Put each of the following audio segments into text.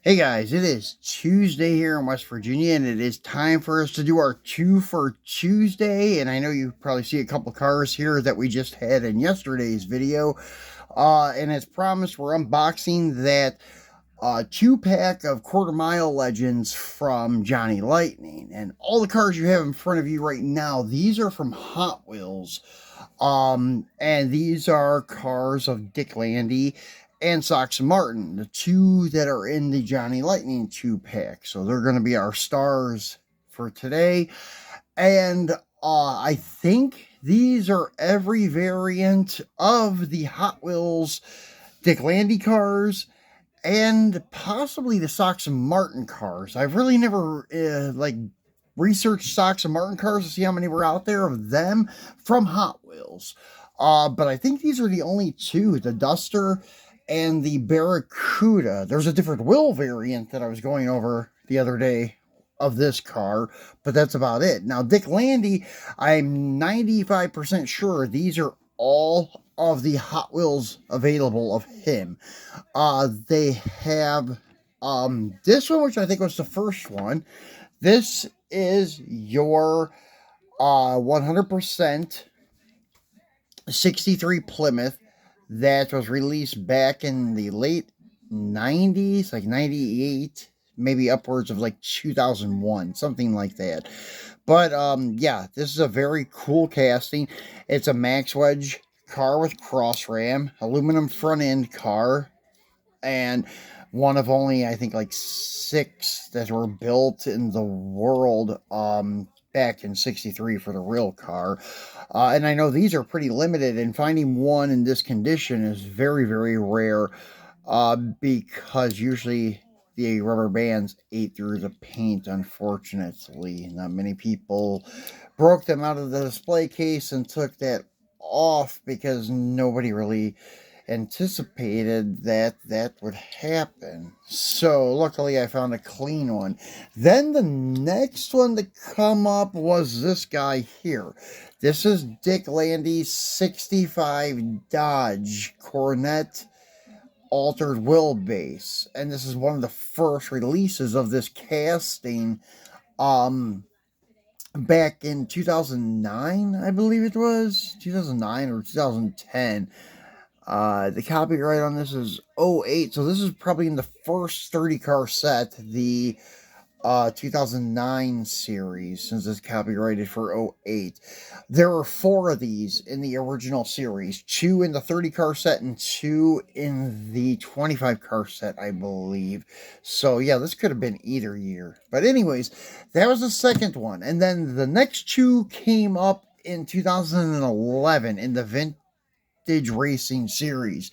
Hey guys, it is Tuesday here in West Virginia, and it is time for us to do our two for Tuesday. And I know you probably see a couple cars here that we just had in yesterday's video. And as promised, we're unboxing that two pack of quarter mile legends from Johnny Lightning. And all the cars you have in front of you right now, these are from Hot Wheels. And these are cars of Dick Landy and Sox Martin, the two that are in the Johnny Lightning two pack. So they're going to be our stars for today. And I think these are every variant of the Hot Wheels Dick Landy cars and possibly the Sox and Martin cars. I've really never researched Sox and Martin cars to see how many were out there of them from Hot Wheels. But I think these are the only two, the Duster and the Barracuda. There's a different wheel variant that I was going over the other day of this car, but that's about it. Now, Dick Landy, I'm 95% sure these are all of the Hot Wheels available of him. They have this one, which I think was the first one. This is your 100% 63 Plymouth that was released back in the late 90s, like 98, maybe upwards of like 2001, something like that. But yeah, this is a very cool casting. It's a Max Wedge car with cross ram, aluminum front end car, and one of only, I think, like six that were built in the world back in 63 for the real car. And I know these are pretty limited, and finding one in this condition is very, very rare, because usually the rubber bands ate through the paint, unfortunately. Not many people broke them out of the display case and took that off because nobody really anticipated that that would happen. So luckily I found a clean one. Then the next one to come up was this guy here. This is Dick Landy's 65 Dodge Coronet altered wheelbase, and this is one of the first releases of this casting back in 2009, I believe it was 2009 or 2010. The copyright on this is '08, so this is probably in the first 30 car set, the 2009 series, since it's copyrighted for '08. There were four of these in the original series, two in the 30 car set and two in the 25 car set, I believe. So yeah, this could have been either year. But anyways, that was the second one. And then the next two came up in 2011 in the vintage racing series.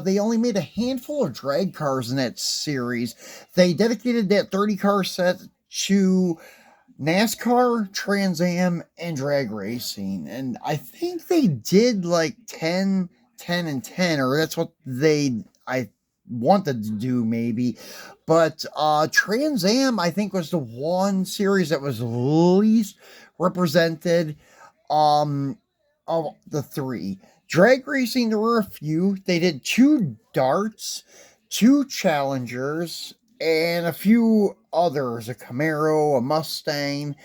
They only made a handful of drag cars in that series. They dedicated that 30 car set to NASCAR, Trans Am, and drag racing. And I think they did like 10, 10, and 10, or that's what I wanted to do maybe. But Trans Am, I think, was the one series that was least represented of the three. Drag racing, there were a few. They did two darts, two challengers, and a few others, a Camaro, a Mustang,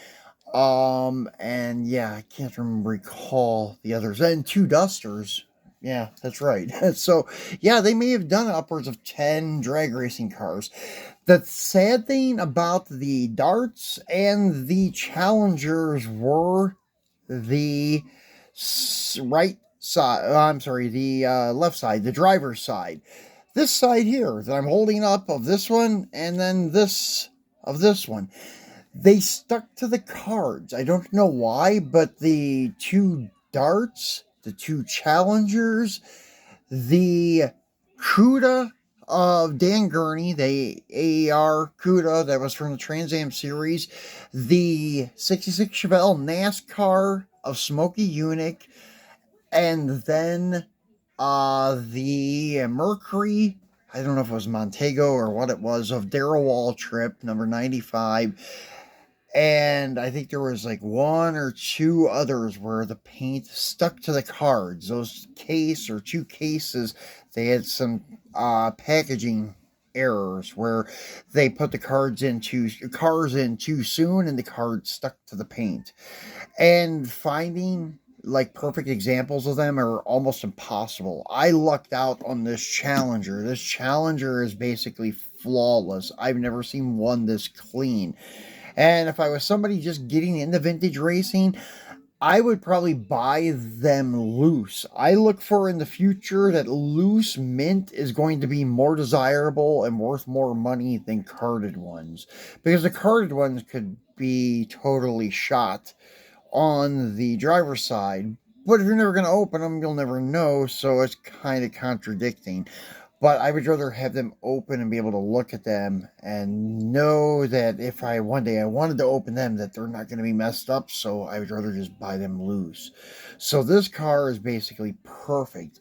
and yeah, I can't recall the others, and two Dusters. Yeah, that's right. So, yeah, they may have done upwards of 10 drag racing cars. The sad thing about the darts and the challengers were the right side. I'm sorry, the left side, the driver's side. This side here that I'm holding up of this one, and then this of this one, they stuck to the cards. I don't know why, but the two darts, the two challengers, the CUDA of Dan Gurney, the AAR CUDA that was from the Trans Am series, the 66 Chevelle NASCAR of Smokey Unick, and then the Mercury, I don't know if it was Montego or what it was, of Darrell Waltrip, number 95. And I think there was like one or two others where the paint stuck to the cards. Those case or two cases, they had some packaging errors where they put the cars in too soon and the cards stuck to the paint. And finding like perfect examples of them are almost impossible. I lucked out on this Challenger. This Challenger is basically flawless. I've never seen one this clean. And if I was somebody just getting into vintage racing, I would probably buy them loose. I look for in the future that loose mint is going to be more desirable and worth more money than carded ones. Because the carded ones could be totally shot on the driver's side. But if you're never going to open them, you'll never know. So it's kind of contradicting. But I would rather have them open and be able to look at them and know that if I one day I wanted to open them, that they're not going to be messed up. So I would rather just buy them loose. So this car is basically perfect.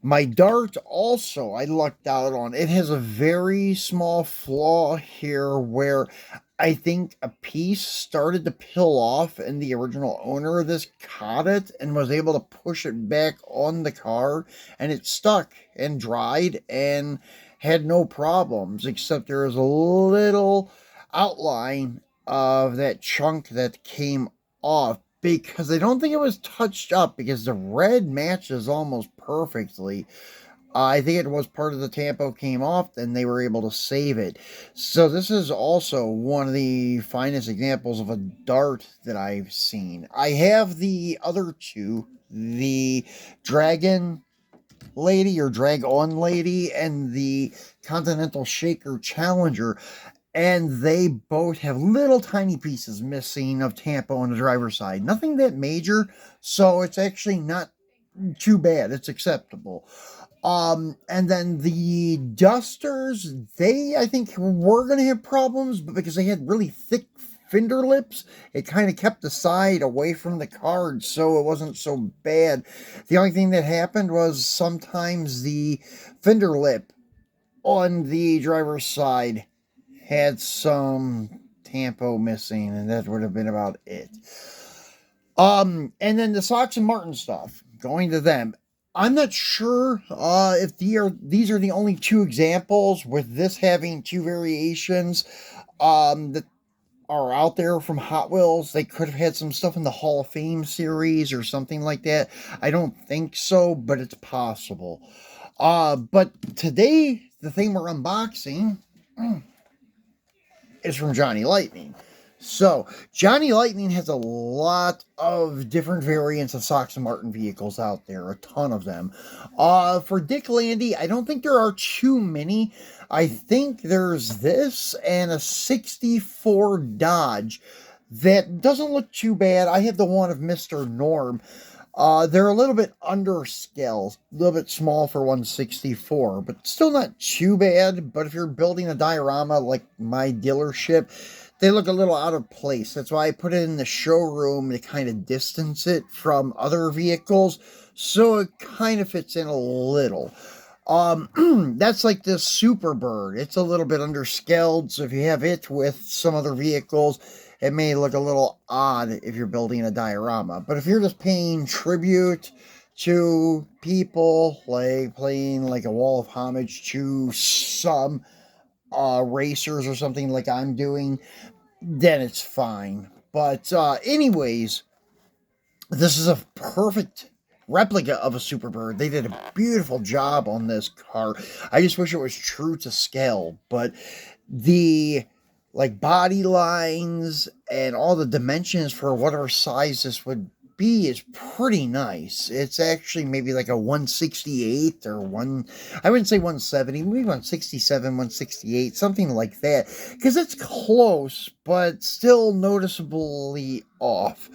My Dart also, I lucked out on. It has a very small flaw here where I think a piece started to peel off, and the original owner of this caught it and was able to push it back on the car, and it stuck and dried and had no problems, except there was a little outline of that chunk that came off because I don't think it was touched up because the red matches almost perfectly. I think it was part of the tampo came off and they were able to save it. So this is also one of the finest examples of a Dart that I've seen. I have the other two, the Dragon Lady or Drag On Lady and the Continental Shaker Challenger, and they both have little tiny pieces missing of tampo on the driver's side. Nothing that major, so it's actually not too bad. It's acceptable. And then the Dusters, they, I think, were going to have problems, but because they had really thick fender lips, it kind of kept the side away from the card, so it wasn't so bad. The only thing that happened was sometimes the fender lip on the driver's side had some tampo missing, and that would have been about it. And then the Sox and Martin stuff, going to them. I'm not sure if these are the only two examples, with this having two variations that are out there from Hot Wheels. They could have had some stuff in the Hall of Fame series or something like that. I don't think so, but it's possible. But today, the thing we're unboxing is from Johnny Lightning. So, Johnny Lightning has a lot of different variants of Sox and Martin vehicles out there, a ton of them. For Dick Landy, I don't think there are too many. I think there's this and a 64 Dodge that doesn't look too bad. I have the one of Mr. Norm. They're a little bit under scale, a little bit small for 164, but still not too bad. But if you're building a diorama like my dealership, they look a little out of place. That's why I put it in the showroom to kind of distance it from other vehicles, so it kind of fits in a little. That's like this Superbird. It's a little bit underscaled, so if you have it with some other vehicles, it may look a little odd if you're building a diorama. But if you're just paying tribute to people, like playing like a wall of homage to some racers or something like I'm doing, then it's fine. But anyways, this is a perfect replica of a Superbird. They did a beautiful job on this car. I just wish it was true to scale, but the like body lines and all the dimensions for whatever size this would be is pretty nice. It's actually maybe like a 168 or I wouldn't say 170, maybe 167, 168, something like that, because it's close, but still noticeably off.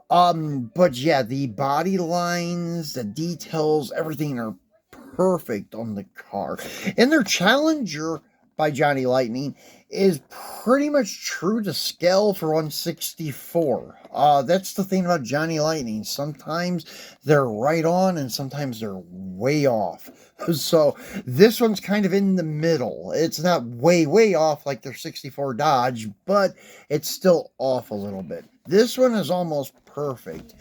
But yeah, the body lines, the details, everything are perfect on the car. And their Challenger by Johnny Lightning is pretty much true to scale for 164. That's the thing about Johnny Lightning. Sometimes they're right on and sometimes they're way off. So this one's kind of in the middle. It's not way, way off like their 64 Dodge, but it's still off a little bit. This one is almost perfect.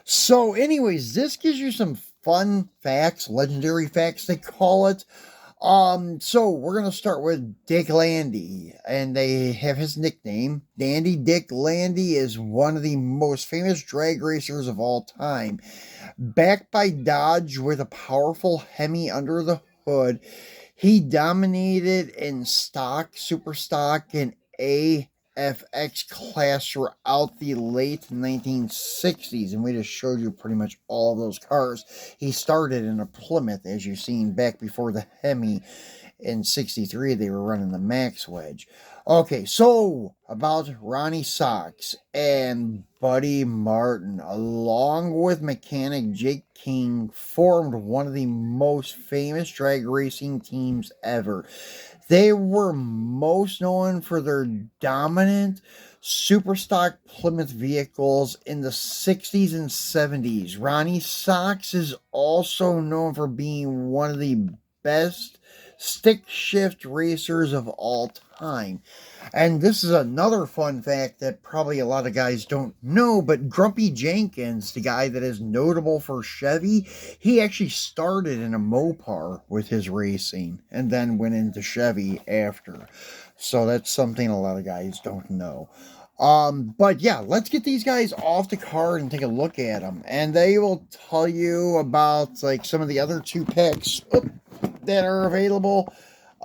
So anyways, this gives you some fun facts, legendary facts they call it. So we're gonna start with Dick Landy, and they have his nickname. Dandy Dick Landy is one of the most famous drag racers of all time. Backed by Dodge with a powerful Hemi under the hood, he dominated in stock, super stock, and AFX class throughout the late 1960s. And we just showed you pretty much all of those cars. He started in a Plymouth, as you've seen, back before the Hemi. In 63, they were running the Max Wedge. Okay, so about Ronnie Sox and Buddy Martin, along with mechanic Jake King, formed one of the most famous drag racing teams ever. They were most known for their dominant super stock Plymouth vehicles in the 60s and 70s. Ronnie Sox is also known for being one of the best stick shift racers of all time. And this is another fun fact that probably a lot of guys don't know, but Grumpy Jenkins, the guy that is notable for Chevy, he actually started in a Mopar with his racing and then went into Chevy after. So that's something a lot of guys don't know. But yeah, let's get these guys off the card and take a look at them. And they will tell you about like some of the other two picks that are available.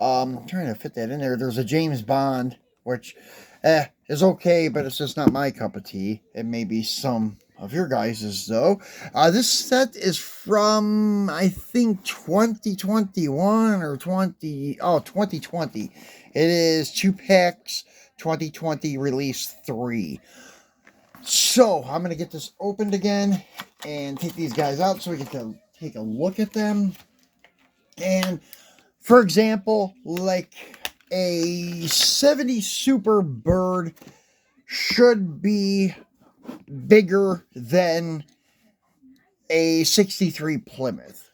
I'm trying to fit that in there. There's a James Bond, which is okay, but it's just not my cup of tea. It may be some of your guys's, though. This set is from, I think, 2021 or 2020. It is 2 packs, 2020 release 3. So, I'm going to get this opened again and take these guys out so we get to take a look at them. And for example, like a 70 Super Bird should be bigger than a 63 Plymouth.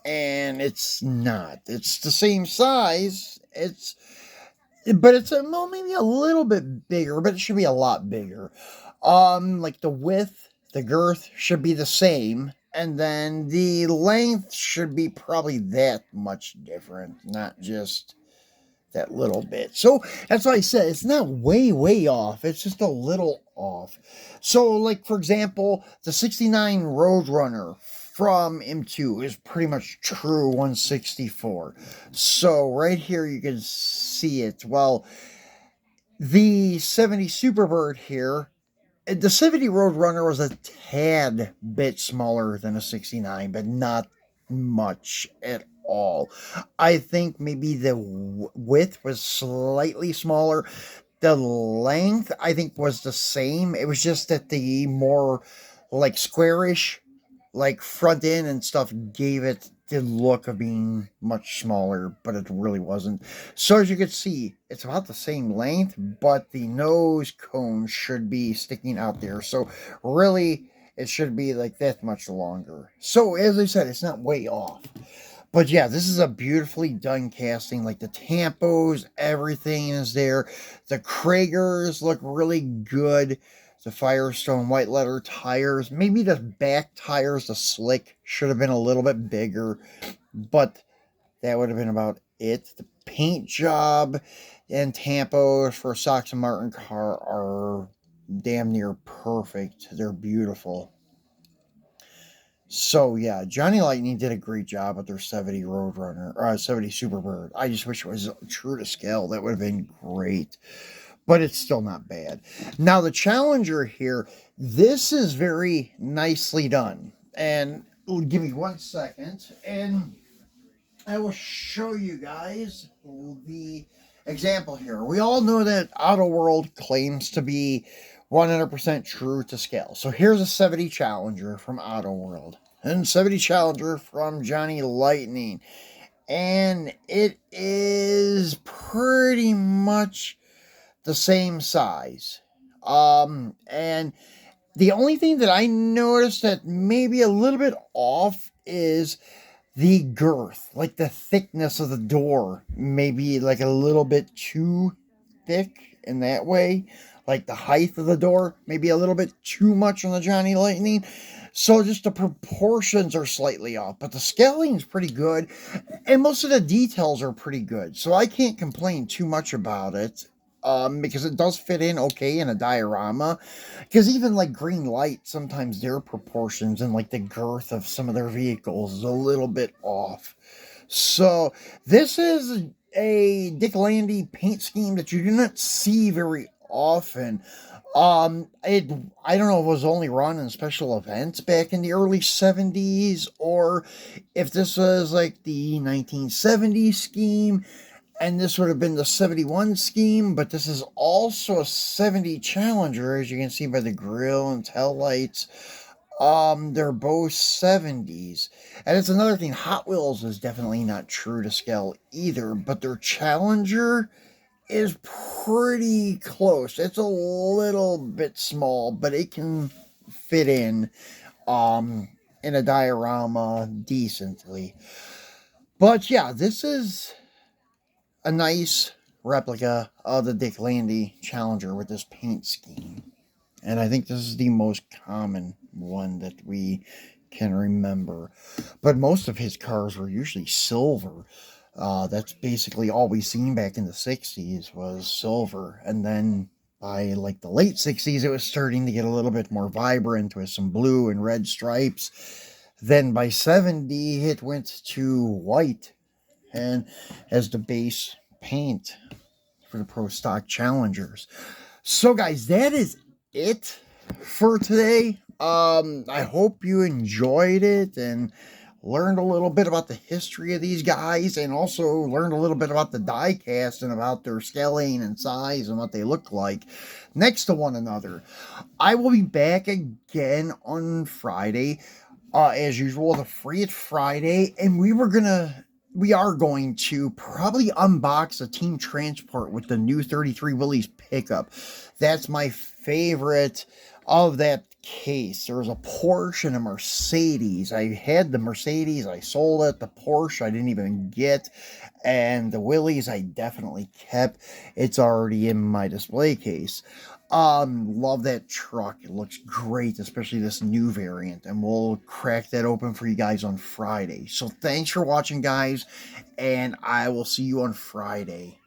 And it's not. It's the same size. But it's maybe a little bit bigger, but it should be a lot bigger. Like the width, the girth should be the same, and then the length should be probably that much different, not just that little bit. So that's why I said it's not way off. It's just a little off. So, like for example, the 69 Roadrunner from M2 is pretty much true 164. So right here you can see it. Well, the 70 Superbird here, the 70 Roadrunner was a tad bit smaller than a 69, but not much at all. I think maybe the width was slightly smaller. The length, I think, was the same. It was just that the more like squarish, like front end and stuff gave it the look of being much smaller, but it really wasn't. So as you can see, it's about the same length, but the nose cone should be sticking out there. So really, it should be like that much longer. So as I said, it's not way off. But yeah, this is a beautifully done casting. Like the tampos, everything is there. The Kragers look really good. The Firestone white leather tires. Maybe the back tires, the slick, should have been a little bit bigger. But that would have been about it. The paint job and tampos for a Sox and Martin car are damn near perfect. They're beautiful. So yeah, Johnny Lightning did a great job with their 70 Roadrunner, or 70 Superbird. I just wish it was true to scale. That would have been great. But it's still not bad. Now the Challenger here, this is very nicely done. And give me 1 second, and I will show you guys the example here. We all know that Auto World claims to be 100% true to scale. So here's a 70 Challenger from Auto World and 70 Challenger from Johnny Lightning. And it is pretty much the same size. And the only thing that I noticed that maybe a little bit off is the girth, like the thickness of the door, maybe like a little bit too thick in that way. like the height of the door, maybe a little bit too much on the Johnny Lightning. So just the proportions are slightly off, but the scaling is pretty good, and most of the details are pretty good. So I can't complain too much about it. Because it does fit in okay in a diorama. Because even like Green Light, sometimes their proportions and like the girth of some of their vehicles is a little bit off. So this is a Dick Landy paint scheme that you do not see very often. It I don't know if it was only run in special events back in the early 70s, or if this was like the 1970s scheme and this would have been the 71 scheme, but this is also a 70 Challenger, as you can see by the grill and tail lights. They're both 70s. And it's another thing, Hot Wheels is definitely not true to scale either, but their Challenger is pretty close. It's a little bit small, but it can fit um in a diorama decently. But yeah, this is a nice replica of the Dick Landy Challenger with this paint scheme. And I think this is the most common one that we can remember. But most of his cars were usually silver. That's basically all we seen back in the 60s was silver. And then by like the late 60s, it was starting to get a little bit more vibrant with some blue and red stripes. Then by 70, it went to white and as the base paint for the Pro Stock Challengers. So, guys, that is it for today. I hope you enjoyed it and learned a little bit about the history of these guys, and also learned a little bit about the die cast and about their scaling and size and what they look like next to one another. I will be back again on Friday, as usual, the Free It Friday, and we are going to probably unbox a Team Transport with the new 33 Willys pickup. That's my favorite of that case. There was a Porsche and a Mercedes. I had the Mercedes, I sold it. The Porsche I didn't even get, and the Willys I definitely kept. It's already in my display case. Love that truck. It looks great, especially this new variant, and we'll crack that open for you guys on Friday. So thanks for watching, guys, and I will see you on Friday.